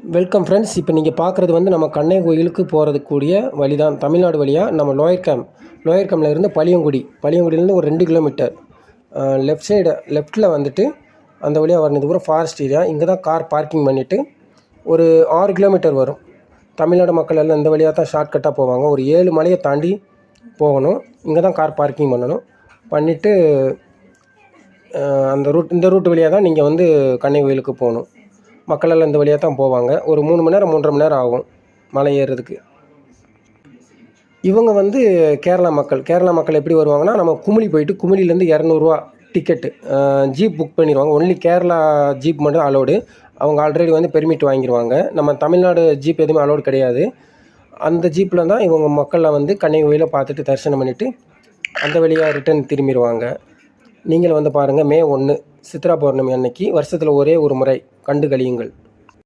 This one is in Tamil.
Welcome friends. இப்போ நீங்கள் பார்க்குறது வந்து நம்ம கண்ணை கோயிலுக்கு போகிறதுக்கூடிய வழி தான். தமிழ்நாடு வழியாக நம்ம லோயர் கேம்பில் இருந்து பழியங்குடியிலேருந்து ஒரு 2 கிலோமீட்டர் லெஃப்ட்டில் வந்துட்டு அந்த வழியாக வரணும். இது பூரா ஃபாரஸ்ட் ஏரியா. இங்கே தான் கார் பார்க்கிங் பண்ணிவிட்டு ஒரு 6 கிலோமீட்டர் வரும். தமிழ்நாடு மக்கள் எல்லாம் இந்த வழியாக தான் ஷார்ட்கட்டாக போவாங்க. ஒரு 7 மலையை தாண்டி போகணும். இங்கே தான் கார் பார்க்கிங் பண்ணணும். பண்ணிவிட்டு இந்த ரூட் வழியாக தான் நீங்கள் வந்து கண்ணை கோயிலுக்கு போகணும். மக்கள் எல்லாம் இந்த வழியாக தான் போவாங்க. ஒரு 3 மணி நேரம் 3.5 மணி நேரம் ஆகும் மலை ஏறுறதுக்கு. இவங்க வந்து கேரளா மக்கள் எப்படி வருவாங்கன்னா, நம்ம குமுளி போயிட்டு குமுளிலேருந்து 200 டிக்கெட்டு ஜீப் புக் பண்ணிடுவாங்க. ஒன்லி கேரளா ஜீப் மட்டும் அலோடு. அவங்க ஆல்ரெடி வந்து பெர்மிட் வாங்கிடுவாங்க. நம்ம தமிழ்நாடு ஜீப் எதுவுமே அலோடு கிடையாது. அந்த ஜீப்பில் தான் இவங்க மக்கள்லாம் வந்து கண்ணை கோயிலை பார்த்துட்டு தரிசனம் பண்ணிவிட்டு அந்த வழியாக ரிட்டர்ன் திரும்பிடுவாங்க. நீங்கள் வந்து பாருங்கள், மே 1 சித்ரா பௌர்ணமி அன்னைக்கு வருஷத்தில் ஒரே ஒரு முறை கண்டு கழியுங்கள்.